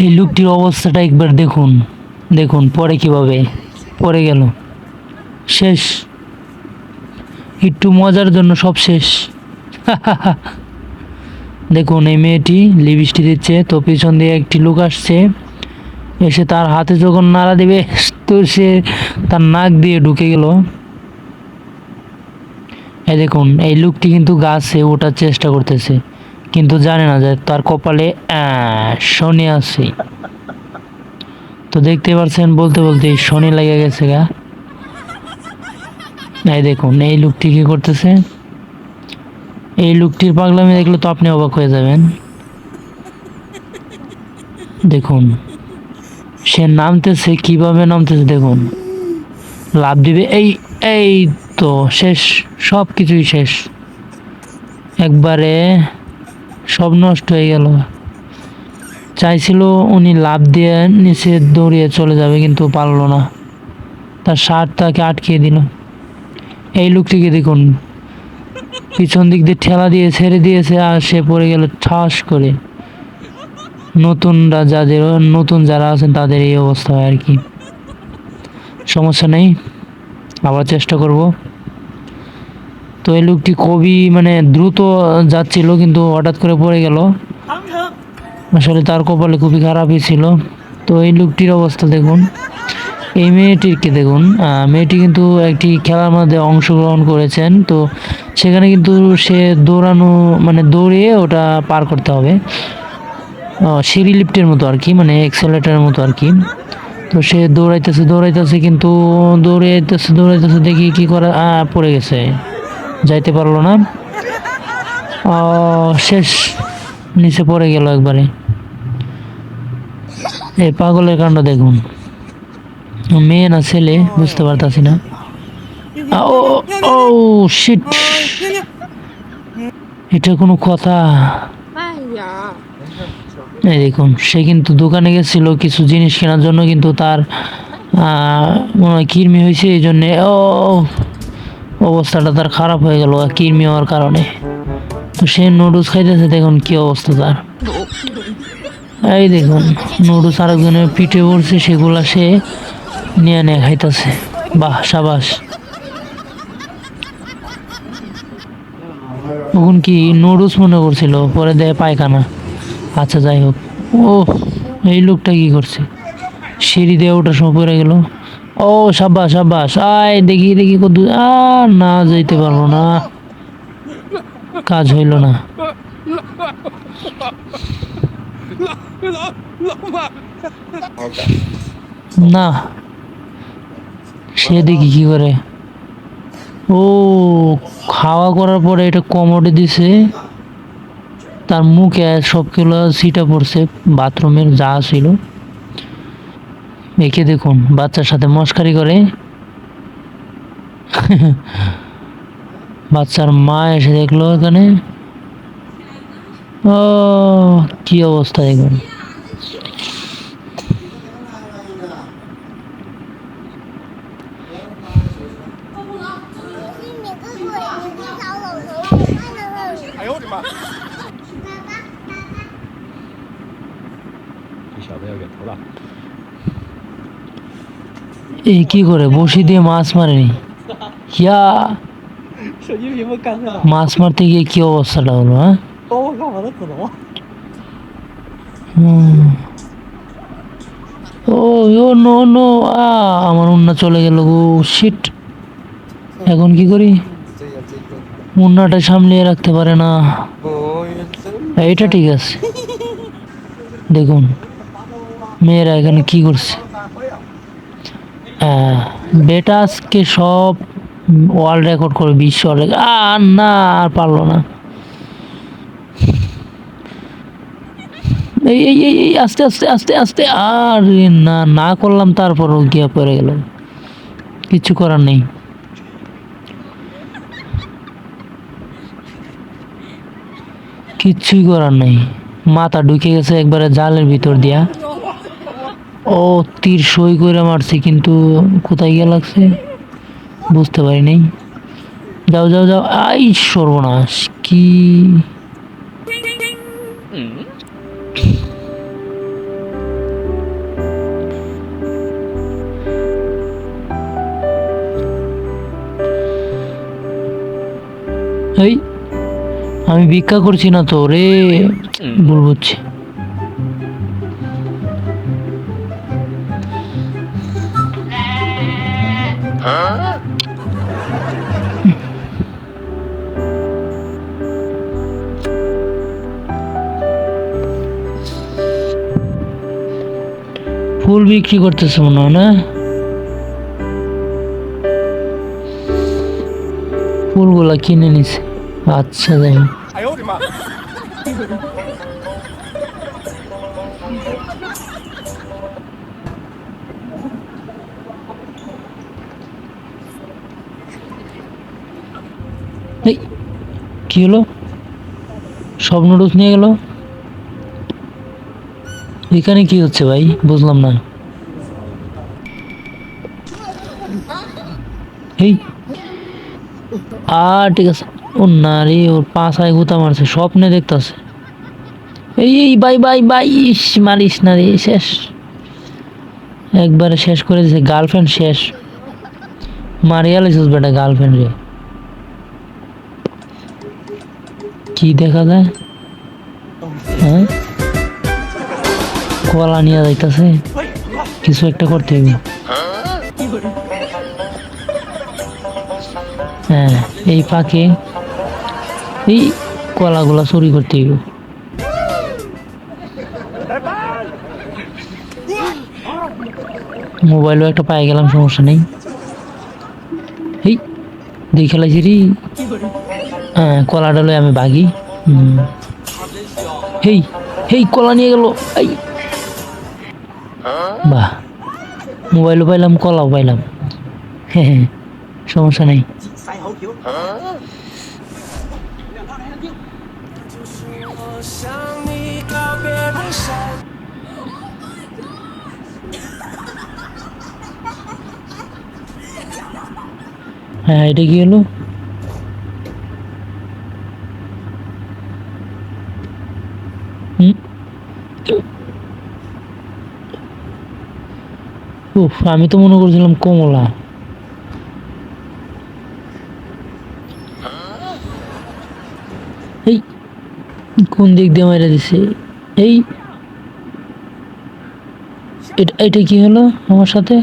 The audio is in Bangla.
এই লোকটির অবস্থাটা একবার দেখুন, দেখুন পরে কিভাবে পড়ে গেল, শেষ। একটু মজার জন্য সব শেষ। দেখুন এই মেয়েটি লিপস্টিক দিচ্ছে, তো পিছন দিয়ে একটি লোক আসছে, এসে তার হাতে যখন নাড়া দিবে তো সে তার নাক দিয়ে ঢুকে গেল। এই দেখুন এই লোকটি কিন্তু গাছে ওঠার চেষ্টা করতেছে, কিন্তু জানে না যে তার কপালে শনি আছে। তো দেখতে পাচ্ছেন বলতে বলতে শনি লেগে গেছে গা। এই দেখুন এই লোকটি কি করতেছে, এই লোকটির পাগলামি দেখলে তো আপনি অবাক হয়ে যাবেন। দেখুন সে নামতেছে, কিভাবে নামতেছে দেখুন, লাফ দিবে, এই এই তো শেষ, সব কিছুই শেষ, একবারে সব নষ্ট হয়ে গেল। চাইছিল উনি লাফ দিয়ে নিচে দৌড়িয়ে চলে যাবে, কিন্তু পারলো না, তার শার্ট তাকে আটকিয়ে দিল। এই লোকটিকে দেখুন পিছন দিক দিয়ে ঠেলা দিয়ে ছেড়ে দিয়েছে, আর সে পড়ে গেল ঠাস করে। নতুন যারা আছেন তাদের এই অবস্থা হয় আর কি। সমস্যা নেই, আবার চেষ্টা করব। তো এই লোকটি খুবই মানে দ্রুত যাচ্ছিল, কিন্তু হঠাৎ করে পড়ে গেল, আসলে তার কপালে খুবই খারাপই ছিল। তো এই লোকটির অবস্থা দেখুন, এই মেয়েটিকে দেখুন, মেয়েটি কিন্তু একটি খেলার মধ্যে অংশগ্রহণ করেছেন, তো সেখানে কিন্তু সে দৌড়ানো মানে দৌড়িয়ে ওটা পার করতে হবে, সিঁড়ি লিফটের মতো আর কি, মানে এক্সেলেটারের মতো আর কি। তো সে দৌড়াইতেছে দৌড়াইতেছে, কিন্তু দৌড়াইতেছে দেখি কি করে পড়ে গেছে, যাইতে পারলো না, শেষ, নিচে পড়ে গেল একবারে। এই পাগলের কাণ্ড দেখুন, মেয়ে না ছেলে বুঝতে পারতাছি না। ও ও শিট, এটা কোনো কথা? এই দেখুন সে কিন্তু দোকানে গেছিল কিছু জিনিস কেনার জন্য, কিন্তু তার মনে হয় কৃমি হয়েছে, এই জন্যে অবস্থাটা তার খারাপ হয়ে গেল কৃমি হওয়ার কারণে। তো সে নুডলস খাইতেছে, দেখুন কি অবস্থা তার। এই দেখুন নুডলস আরেকজনের পিঠে পড়ছে, সেগুলা সে নিয়ে নিয়ে খাইতেছে। বাহ সাবাস। তখন কি নুডলস মনে করছিল, পরে দেয় পায়খানা। আচ্ছা যাই হোক। ও এই লোকটা কি করছে, সিঁড়ি দিয়ে ওঠার সময় পড়ে গেল। ও সাব্বাস সাব্বাস, আয় দেখি দেখি কত, আর না যাইতে পারবো না, কাজ হইল না। না সে দেখি কি করে, ও খাওয়া করার পরে এটা কমোডে দিছে, তার মুখে সবগুলো সিটা পড়ছে বাথরুমের যা ছিল। একে দেখুন বাচ্চার সাথে মস্কারি করে। বাচ্চার মা এসে দেখলো এখানে, ও কি অবস্থা দেখুন। এই কি করে বসি দিয়ে মাছ মারেনি, ইয়া মাছ মারতে গিয়ে কি অবস্থাটা হলো, হ্যাঁ। ও ও নো নো, আমার উন্না চলে গেল গো, শিট। এখন কি করি, উন্নাটা সামলিয়ে রাখতে পারে না, এটা ঠিক আছে। দেখুন মেয়েরা এখানে কি করছে, বেটা আজকে সব ওয়ার্ল্ড রেকর্ড করে, বিশ্ব রেকর্ড। আর না, আর পারলো না। এই এই এই এই আস্তে আস্তে আস্তে আস্তে, আর না না করলাম, তারপরও গিয়া পড়ে গেল, কিছু করার নেই। কিচ্ছুই করার নেই, মাথা ঢুকে গেছে একবারে জালের ভিতর দিয়া। ও তীর সই করে মারছে, কিন্তু কোথায় গিয়ে লাগছে বুঝতে পারি নাই। যাও যাও যাও, আই সর্বনাশ, কি এই আমি ভিক্ষা করছি না তো রে, ভুল বুঝছি। ফুল বিক্রি করতেছে মনে হয় না, ফুলগুলা কিনে নিছে। আচ্ছা যাই হোক। এই কি হলো, সব নুডলস নিয়ে গেল। এখানে কি হচ্ছে ভাই, বুঝলাম না। এই ঠিক আছে। ও না রে, ওর পাছায় গুতা মারছে, স্বপ্নে দেখতাছে। এই বাই বাই বাই, ইস মারিস না রে, শেষ, একবারে শেষ করে দিছে। গার্লফ্রেন্ড শেষ, মারিয়া লাইছিস বেটা গার্লফ্রেন্ড রে। কি দেখা যায়, হ্যাঁ কলা নিয়ে যাইতাছে, কিছু একটা করতে হইব। হ্যাঁ এই ফাঁকে এই কলাগুলা চুরি করতে হইব। মোবাইলও একটা পাই গেলাম, সমস্যা নেই। এই দেখে লাইছি রে। হ্যাঁ কলাটা লই আমি ভাগি। হেই হেই কলা নিয়ে গেল। এই বাহ, মোবাইলও পাইলাম, কলাও পাইলাম। হ্যাঁ হ্যাঁ, সমস্যা নেই। হ্যাঁ এটা কি হলো, উফ আমি তো মনে করছিলাম কমলা। এই কোন দিক দিয়ে মারা দিছে। এই এটা কি হলো আমার সাথে।